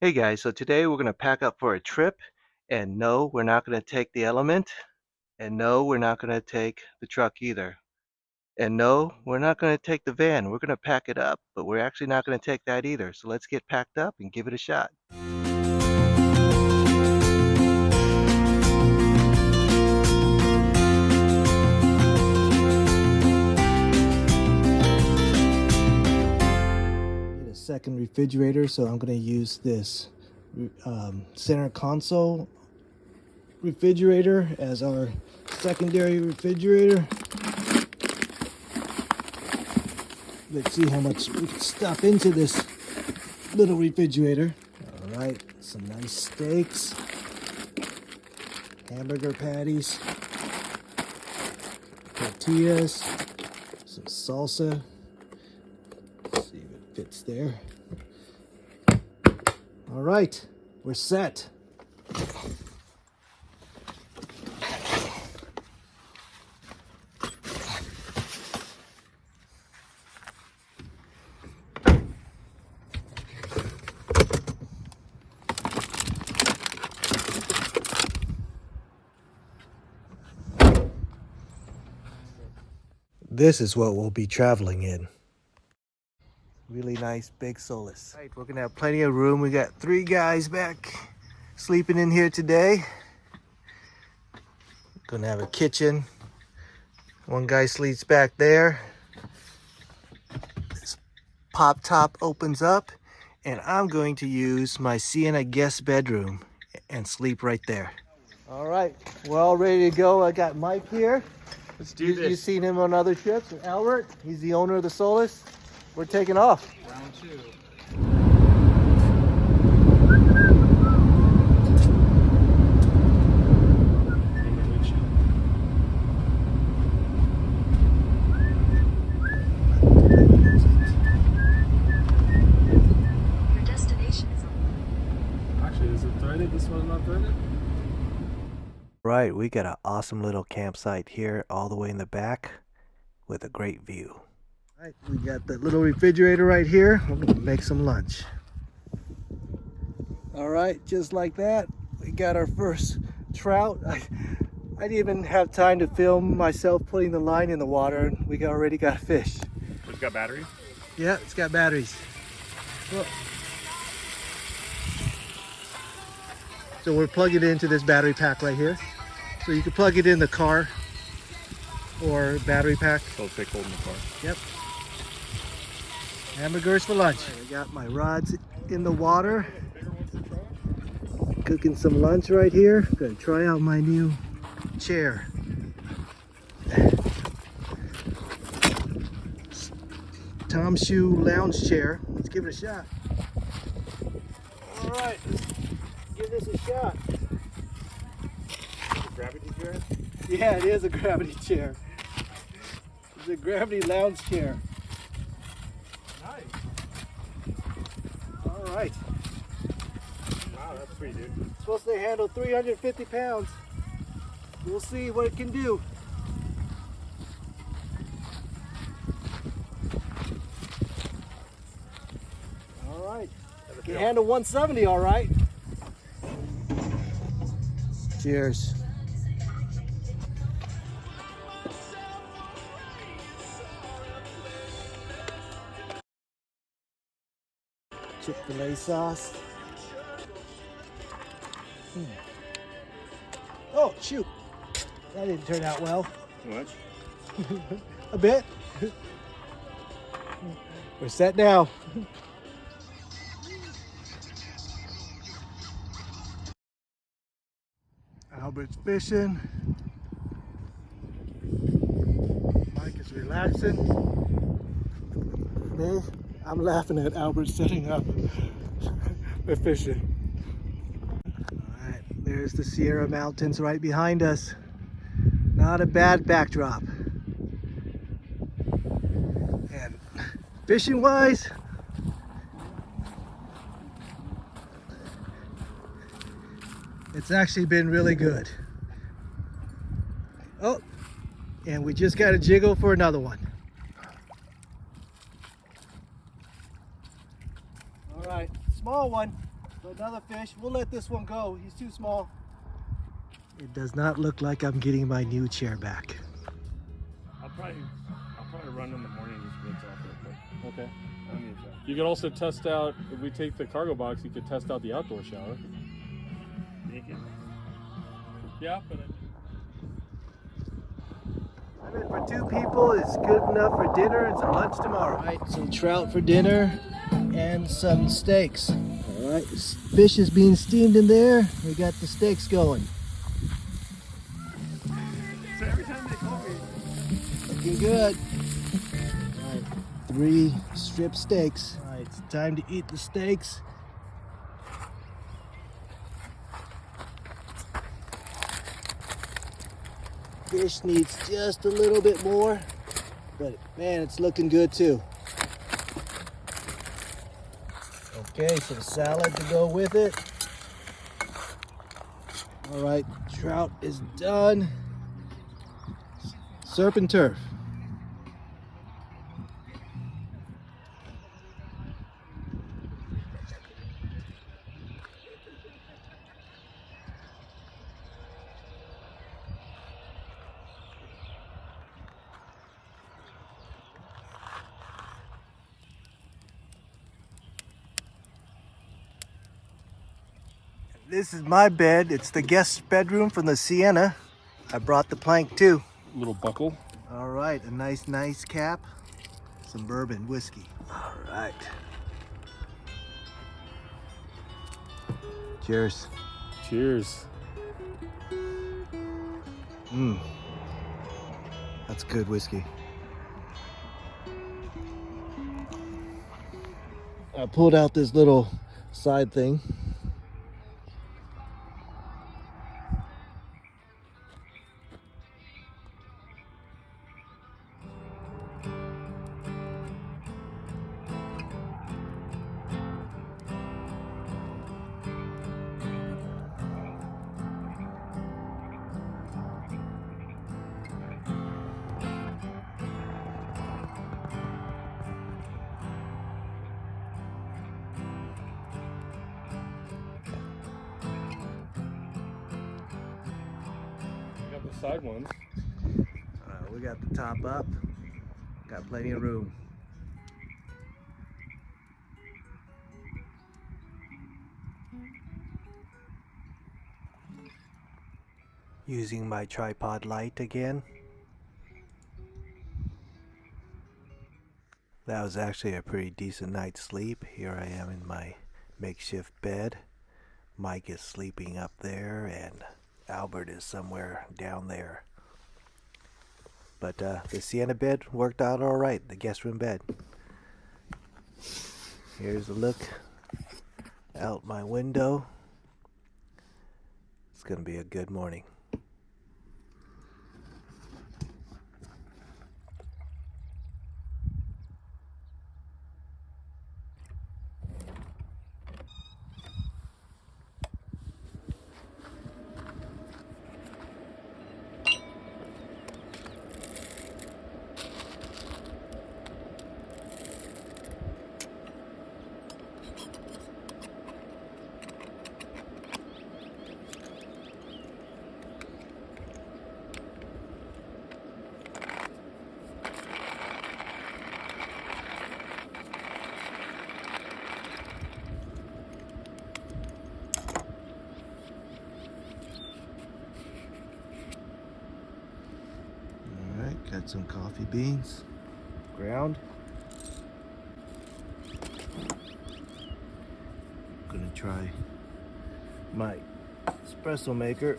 Hey guys, so today we're going to pack up for a trip, and no, we're not going to take the Element, and no, we're not going to take the truck either. And no, we're not going to take the van. We're going to pack it up, but we're actually not going to take that either. So let's get packed up and give it a shot. Need a second refrigerator, so I'm going to use this center console refrigerator as our secondary refrigerator. Let's see how much we can stuff into this little refrigerator. All right, some nice steaks, hamburger patties, tortillas, some salsa. Let's see if it fits there. All right, we're set. This is what we'll be traveling in. Really nice big solace. Right, we're gonna have plenty of room. We got 3 guys back sleeping in here today. Gonna have a kitchen. One guy sleeps back there. This pop top opens up, and I'm going to use my Sienna guest bedroom and sleep right there. All right, we're all ready to go. I got Mike here. Let's do this. You've seen him on other trips. And Albert, he's the owner of the Solace. We're taking off. Round 2. Your destination is on. Actually, is it threaded? This one's not threaded? Right, we got an awesome little campsite here all the way in the back with a great view. All right, we got the little refrigerator right here. We're gonna make some lunch. All right, just like that, we got our first trout. I didn't even have time to film myself putting the line in the water, and we already got fish. It's got batteries? Yeah, it's got batteries. Well, so we're plugging it into this battery pack right here. So you can plug it in the car or battery pack. So it'll take hold in the car. Yep. Hamburgers for lunch. I got my rods in the water. Cooking some lunch right here. Gonna try out my new chair. Tom Shoe lounge chair. Let's give it a shot. All right, let's give this a shot. Gravity chair? Yeah, it is a gravity chair. It's a gravity lounge chair. Nice. All right. Wow, that's sweet, dude. It's supposed to handle 350 pounds. We'll see what it can do. All right. Can handle 170, all right. Cheers. Chick-fil-A sauce. Oh, shoot. That didn't turn out well. Too much? A bit. We're set now. Albert's fishing. Mike is relaxing. Me, I'm laughing at Albert setting up. We're fishing. All right, there's the Sierra Mountains right behind us. Not a bad backdrop. And fishing wise, it's actually been really good. Oh, and we just got a jiggle for another one. All right, small one. So another fish. We'll let this one go. He's too small. It does not look like I'm getting my new chair back. I'll probably run in the morning and just rinse off real quick. Okay. I don't need that. You could also test out, if we take the cargo box, you could test out the outdoor shower. Naked. Yeah, but I'm in for 2 people. It's good enough for dinner and some lunch tomorrow. All right, some trout for dinner and some steaks. All right, fish is being steamed in there. We got the steaks going. So every time they call me, Looking good. All right, 3 strip steaks. All right, it's time to eat the steaks. Fish needs just a little bit more, but man, it's looking good too. Okay, some salad to go with it. All right, trout is done. Surf and turf. This is my bed. It's the guest bedroom from the Sienna. I brought the plank too. little buckle. All right, a nice cap. Some bourbon whiskey. All right. Cheers. Cheers. That's good whiskey. I pulled out this little side thing. We got the side ones. We got the top up. Got plenty of room. Using my tripod light again. That was actually a pretty decent night's sleep. Here I am in my makeshift bed. Mike is sleeping up there and Albert is somewhere down there. But the Sienna bed worked out all right, the guest room bed. Here's a look out my window. It's gonna be a good morning. Alright, got some coffee beans, ground. Gonna try my espresso maker.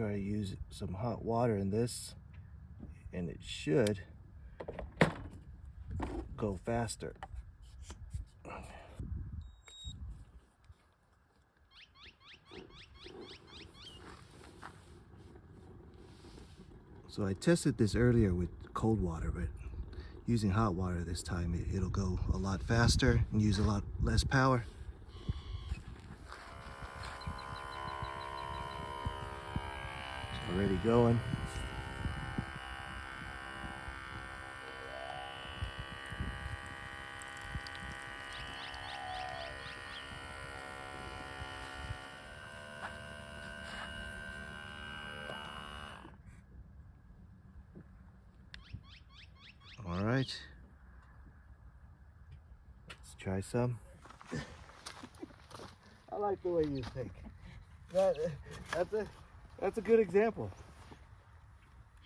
try to use some hot water in this, and it should go faster. So I tested this earlier with cold water, but using hot water this time, it'll go a lot faster and use a lot less power. It's already going. All right, let's try some. I like the way you think. That's a good example.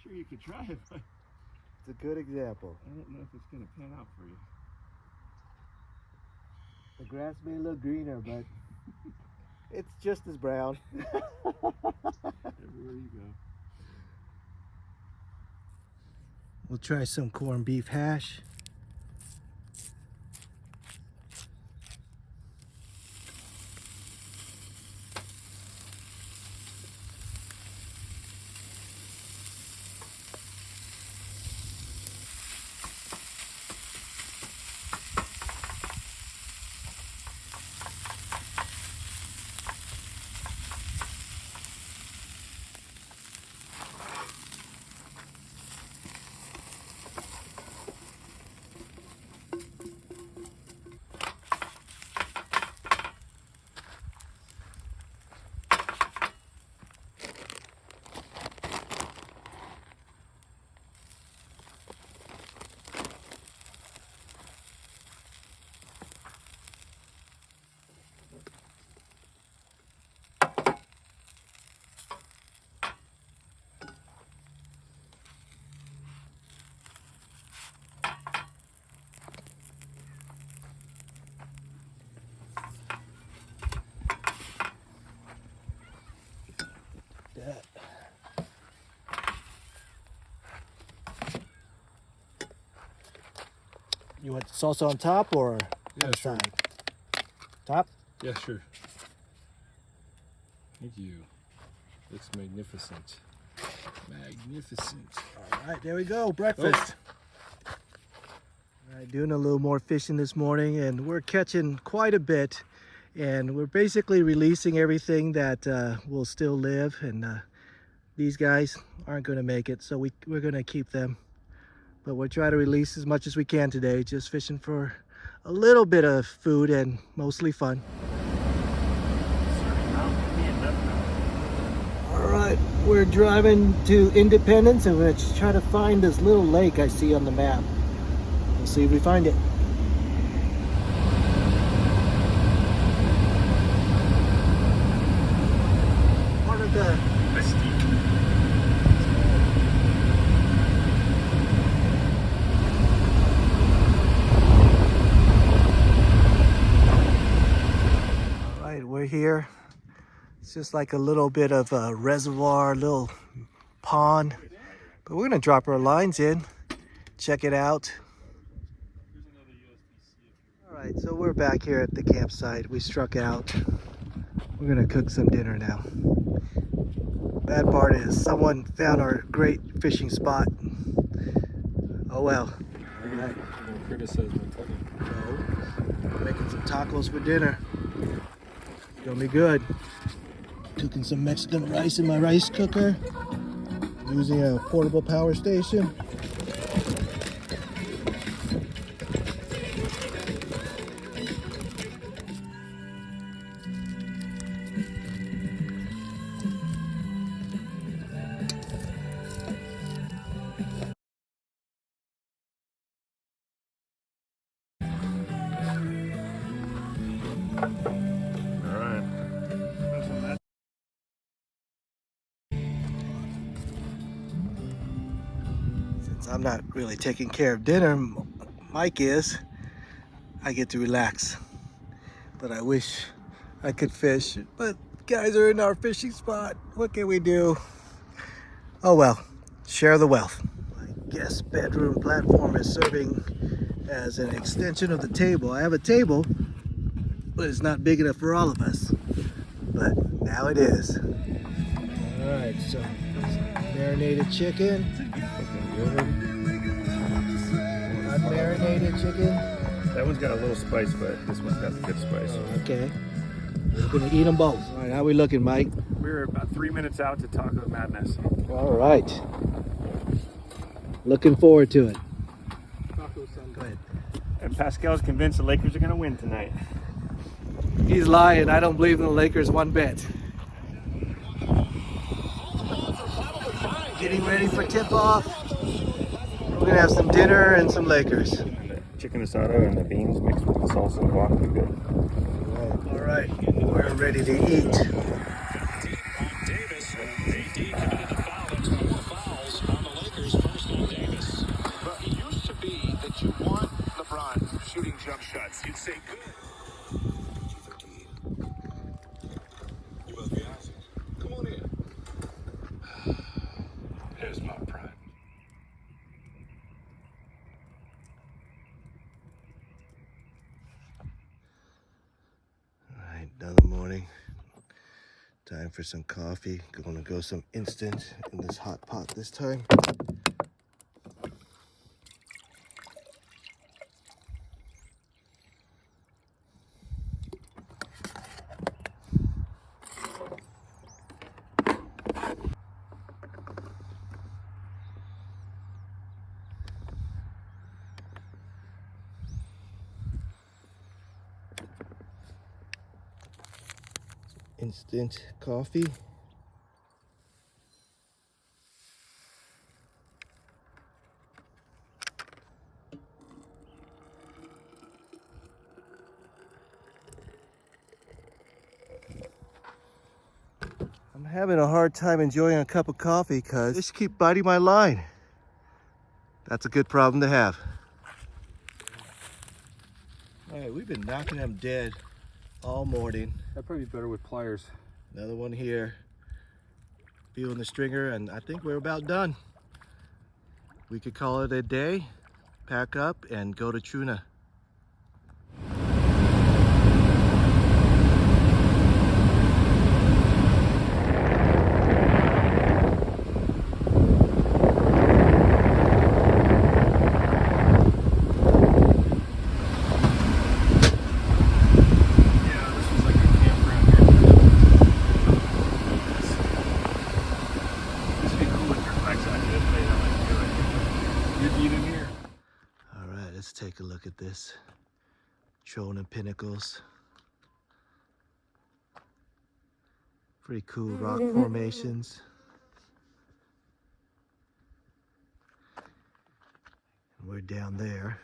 Sure, you could try it, but It's a good example. I don't know if it's gonna pan out for you. The grass may look greener, but it's just as brown. Everywhere you go. We'll try some corned beef hash. That. You want salsa on top or Yeah, on the sure. side? Top? Yeah, sure. Thank you. Looks magnificent. Magnificent. All right, there we go, breakfast. All right, doing a little more fishing this morning, and we're catching quite a bit. And we're basically releasing everything that will still live, and these guys aren't going to make it, so we're going to keep them. But we'll try to release as much as we can today, just fishing for a little bit of food and mostly fun. All right, we're driving to Independence, and we're going to try to find this little lake I see on the map. We'll see if we find it. Part of the we're here. It's just like a little bit of a reservoir, little pond. But we're gonna drop our lines in, check it out. All right, so we're back here at the campsite. We struck out. We're gonna cook some dinner now. Bad part is someone found our great fishing spot. Oh well. You're gonna criticize my cooking. No, we're making some tacos for dinner. It's gonna be good. Cooking some Mexican rice in my rice cooker. Using a portable power station. I'm not really taking care of dinner, Mike is. I get to relax. But I wish I could fish. But guys are in our fishing spot. What can we do? Oh well, share the wealth. My guest bedroom platform is serving as an extension of the table. I have a table, but it's not big enough for all of us. But now it is. All right, so marinated chicken. Unmarinated chicken. That one's got a little spice, but this one's got the good spice. Oh, okay. We're gonna eat them both. All right, how we looking, Mike? We're about 3 minutes out to Taco Madness. All right. Looking forward to it. Go ahead. And Pascal's convinced the Lakers are going to win tonight. He's lying. I don't believe in the Lakers one bit. Getting ready for tip-off. We're gonna have some dinner and some Lakers. And the chicken asado and the beans mixed with the salsa and guac are good. All right, we're ready to eat. Davis, AD committed a foul. That's 4 fouls on the Lakers. First on Davis. But it used to be that you want LeBron shooting jump shots. You'd say good. You must be asking. Come on in. Here's my pride. All right, another morning. Time for some coffee. Going to go some instant in this hot pot this time. Instant coffee. I'm having a hard time enjoying a cup of coffee because fish keep biting my line. That's a good problem to have. All right, we've been knocking them dead all morning. That'd probably be better with pliers. Another one here. Feeling the stringer, and I think we're about done. We could call it a day, pack up, and go to Trona. All right, let's take a look at this. Trona Pinnacles. Pretty cool rock formations. And we're down there.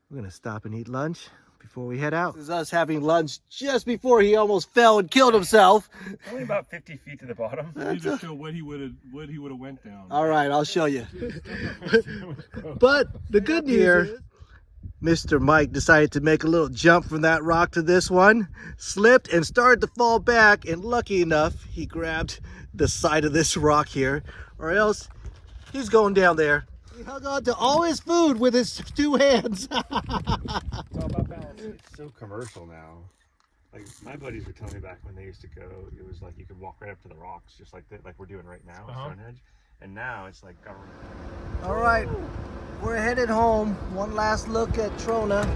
We're gonna stop and eat lunch before we head out. This is us having lunch just before he almost fell and killed himself. Only about 50 feet to the bottom. I need to show what he would have went down. All right, I'll show you. But the good news here, Mr. Mike decided to make a little jump from that rock to this one, slipped and started to fall back, and lucky enough, he grabbed the side of this rock here, or else he's going down there. He hung on to all his food with his 2 hands. It's all about balance. It's so commercial now. Like my buddies were telling me back when they used to go, it was like you could walk right up to the rocks, just like that, like we're doing right now, Stonehenge. And now it's like government. All right, we're headed home. One last look at Trona.